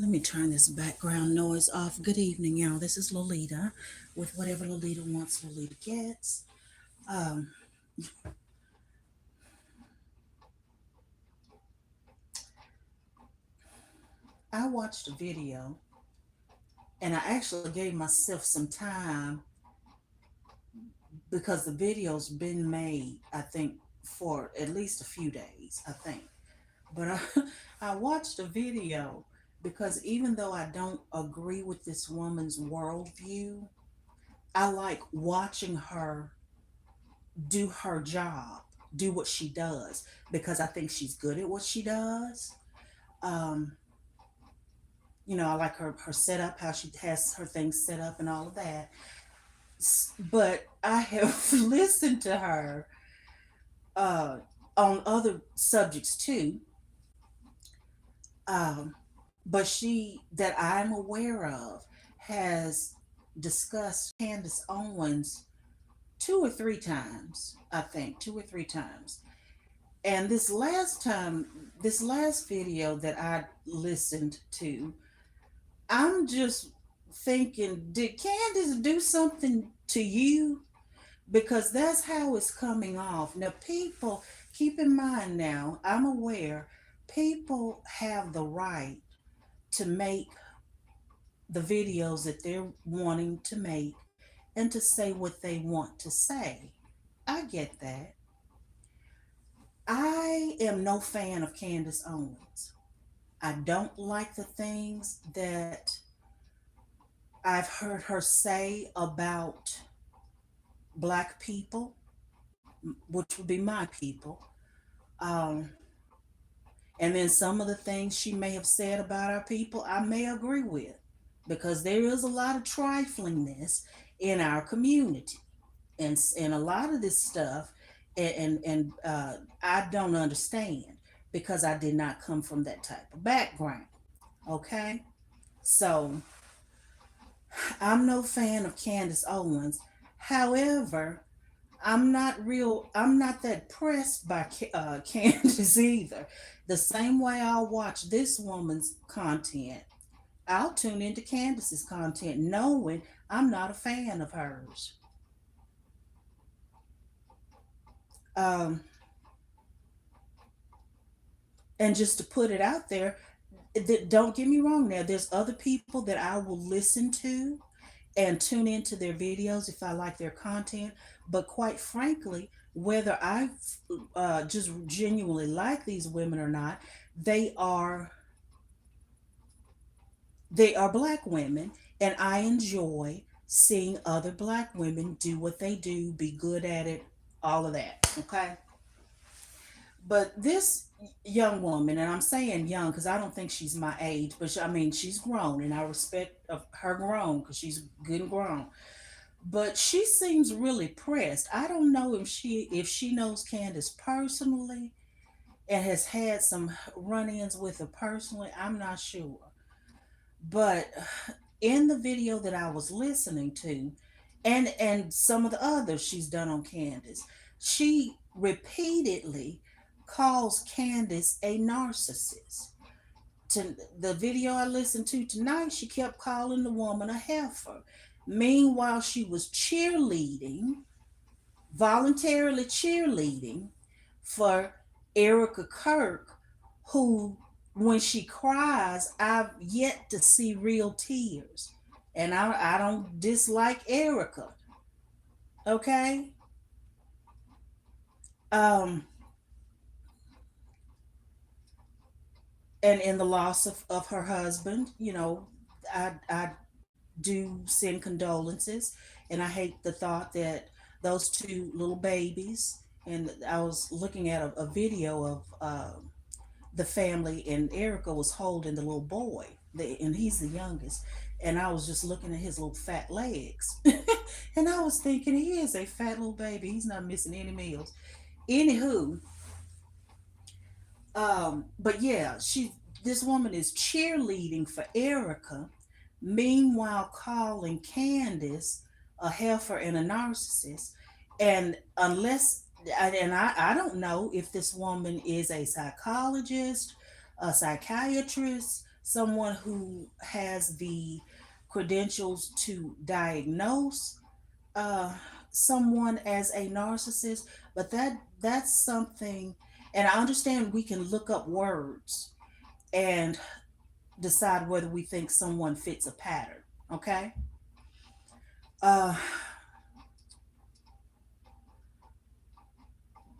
Let me turn this background noise off. Good evening, y'all. This is Lolita with whatever Lolita wants, Lolita gets. Um, I watched a video and I actually gave myself some time because the video's been made, I think, for at least a few days, I think. But I watched a video because even though I don't agree with this woman's worldview, I like watching her do her job, do what she does, because I think she's good at what she does. Um, I like her setup, how she has her things set up and all of that. But I have listened to her uh, on other subjects too. Um, but she, that I'm aware of, has discussed Candace Owens two or three times, I think, two or three times. And this last video that I listened to, I'm just thinking, did Candace do something to you? Because that's how it's coming off. Now, people, keep in mind now, I'm aware people have the right to make the videos that they're wanting to make and to say what they want to say. I get that. I am no fan of Candace Owens. I don't like the things that I've heard her say about Black people, which would be my people. Um, and then some of the things she may have said about our people, I may agree with, because there is a lot of triflingness in our community, and a lot of this stuff, and I don't understand because I did not come from that type of background. Okay, so I'm no fan of Candace Owens. However, I'm not that pressed by Candace either. The same way I'll watch this woman's content, I'll tune into Candace's content knowing I'm not a fan of hers. Um, and just to put it out there, don't get me wrong now, there's other people that I will listen to and tune into their videos if I like their content. But quite frankly, whether I just genuinely like these women or not, they are they are Black women, and I enjoy seeing other Black women do what they do, be good at it, all of that. Okay, but this young woman, and I'm saying young because I don't think she's my age, but I mean she's grown, and I respect of her grown because she's good and grown. But she seems really pressed. I don't know if she knows Candace personally and has had some run-ins with her personally. I'm not sure. But in the video that I was listening to, and some of the others she's done on Candace, she repeatedly calls Candace a narcissist. To the video I listened to tonight, she kept calling the woman a heifer. Meanwhile, she was cheerleading, voluntarily cheerleading for Erica Kirk, who, when she cries, I've yet to see real tears. And I don't dislike Erica, okay? Um, and in the loss of her husband, I do send condolences, and I hate the thought that those two little babies, and I was looking at a video of the family, and Erica was holding the little boy, and he's the youngest, and I was just looking at his little fat legs, and I was thinking he is a fat little baby. He's not missing any meals. Anywho, but yeah, this woman is cheerleading for Erica, meanwhile calling Candace a heifer and a narcissist. And I don't know if this woman is a psychologist, a psychiatrist, someone who has the credentials to diagnose uh, someone as a narcissist, but that's something. And I understand we can look up words and decide whether we think someone fits a pattern. Okay. Uh,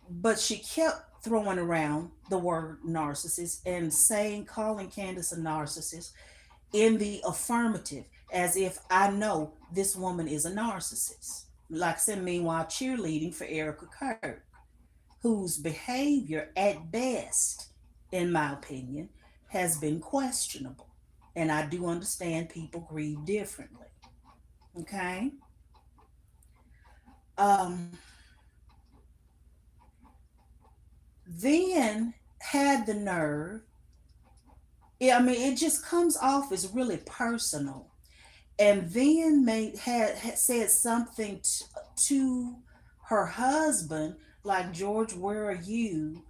but she kept throwing around the word narcissist and saying, calling Candace a narcissist in the affirmative, as if I know this woman is a narcissist. Like I said, meanwhile, cheerleading for Erica Kirk, whose behavior, at best, in my opinion, has been questionable. And I do understand people grieve differently. Okay? Um, then had the nerve, I mean, it just comes off as really personal. And then had said something to her husband, like, George, where are you?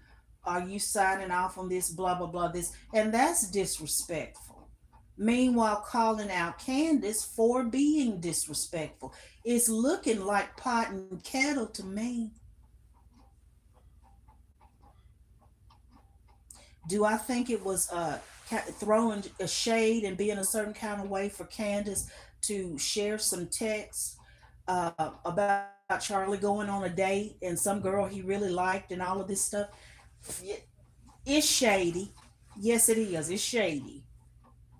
Are you signing off on this? Blah blah blah. This, and that's disrespectful. Meanwhile, calling out Candace for being disrespectful. It's looking like pot and kettle to me. Do I think it was throwing a shade and being a certain kind of way for Candace to share some text about Charlie going on a date and some girl he really liked and all of this stuff? It, it's shady. Yes, it is. It's shady.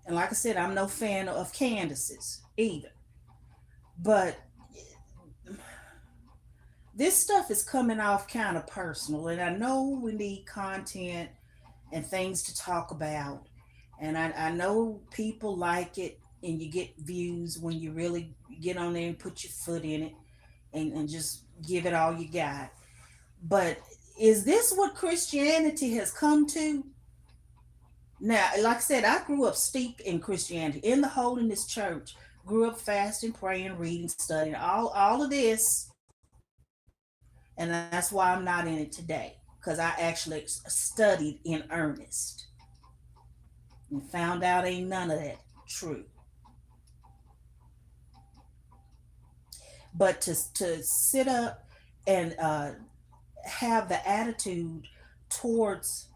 And like I said, I'm no fan of Candace's either. But this stuff is coming off kind of personal, and I know we need content and things to talk about. And I know people like it, and you get views when you really get on there and put your foot in it and just give it all you got. But is this what Christianity has come to? Now, like I said, I grew up steeped in Christianity, in the Holiness Church, grew up fasting, praying, reading, studying, all of this. And that's why I'm not in it today, because I actually studied in earnest and found out ain't none of that true. But to sit up and have the attitude towards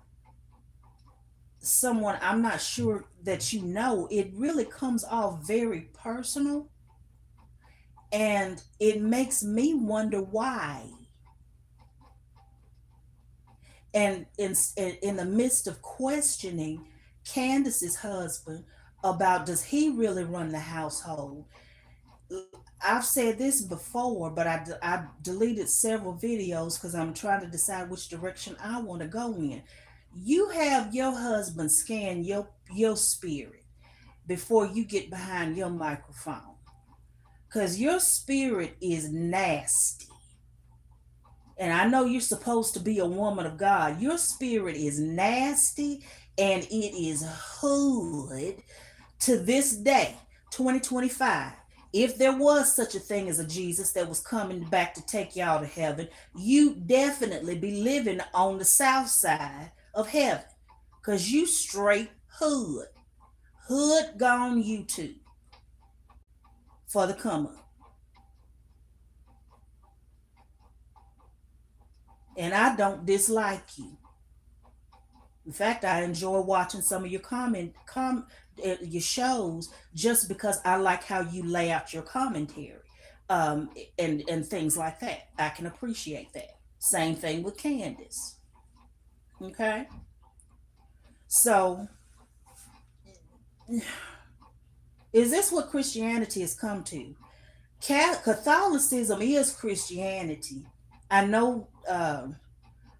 someone I'm not sure that you know, it really comes off very personal, and it makes me wonder why. And in the midst of questioning Candace's husband about, does he really run the household? I've said this before, but I deleted several videos because I'm trying to decide which direction I want to go in. You have your husband scan your spirit before you get behind your microphone, because your spirit is nasty. And I know you're supposed to be a woman of God. Your spirit is nasty, and it is hood to this day, 2025. If there was such a thing as a Jesus that was coming back to take y'all to heaven, you definitely be living on the south side of heaven, because you straight hood. Hood gone you too for the come up. And I don't dislike you. In fact, I enjoy watching some of your your shows, just because I like how you lay out your commentary, and things like that. I can appreciate that. Same thing with Candace. Okay, so is this what Christianity has come to? Catholicism is Christianity. I know.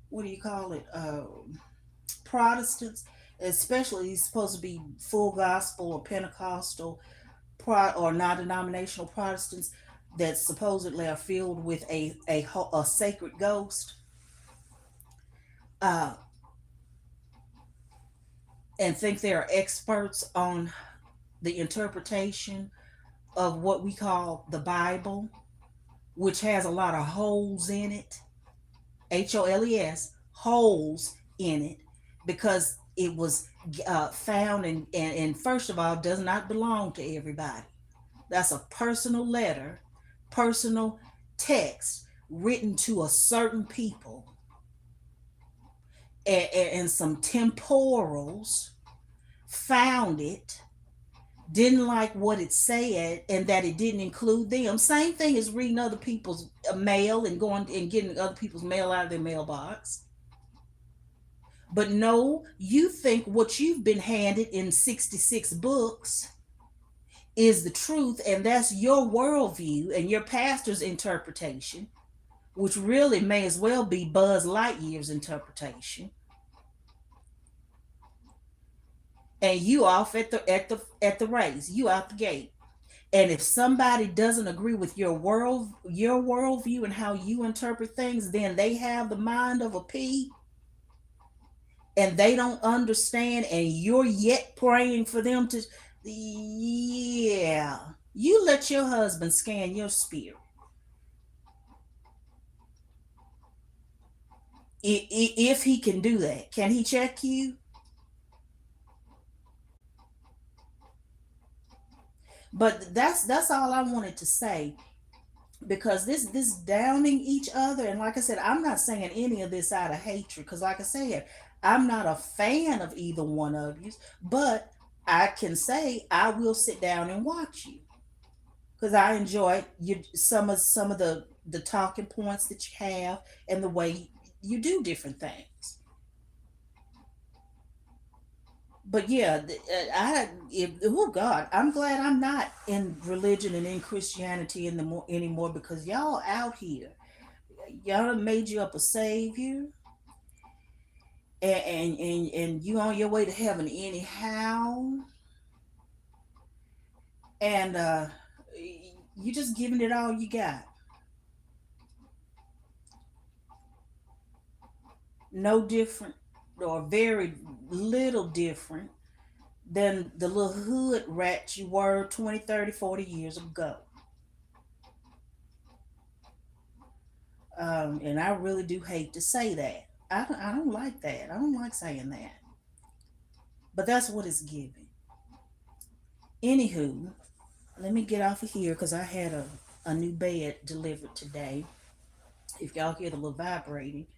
What do you call it? Protestants, especially, he's supposed to be full gospel or Pentecostal or non-denominational Protestants that supposedly are filled with a sacred ghost, uh, and think they are experts on the interpretation of what we call the Bible, which has a lot of holes in it. HOLES, holes in it, because it was found, and first of all, does not belong to everybody. That's a personal letter, personal text written to a certain people, and some temporals found it, didn't like what it said, and that it didn't include them. Same thing as reading other people's mail and going and getting other people's mail out of their mailbox. But no, you think what you've been handed in 66 books is the truth, and that's your worldview and your pastor's interpretation, which really may as well be Buzz Lightyear's interpretation. And you off at the race, you out the gate. And if somebody doesn't agree with your worldview and how you interpret things, then they have the mind of a pea, and they don't understand, and you're yet praying for them to, yeah, you let your husband scan your spirit. If he can do that, can he check you? But that's all I wanted to say, because this downing each other, and like I said, I'm not saying any of this out of hatred, because like I said, I'm not a fan of either one of you, but I can say I will sit down and watch you, because I enjoy you, some of the talking points that you have, and the way you do different things. But yeah, oh God, I'm glad I'm not in religion and in Christianity in the more anymore, because y'all out here, y'all done made you up a savior, and you on your way to heaven anyhow, and you just giving it all you got. No different, or very little different than the little hood rat you were 20, 30, 40 years ago. And I really do hate to say that. I don't like that. I don't like saying that. But that's what it's giving. Anywho, let me get off of here because I had a new bed delivered today. If y'all hear the little vibrating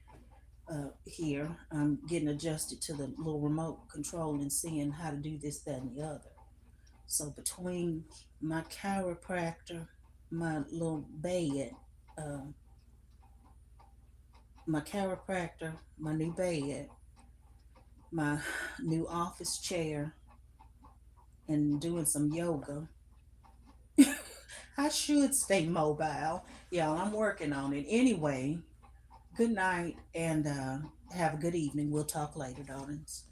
here, I'm getting adjusted to the little remote control and seeing how to do this, that, and the other. So between my chiropractor, my little bed, uh, my chiropractor, my new bed, my new office chair, and doing some yoga, I should stay mobile. Y'all, I'm working on it. Anyway, good night, and have a good evening. We'll talk later, darlings.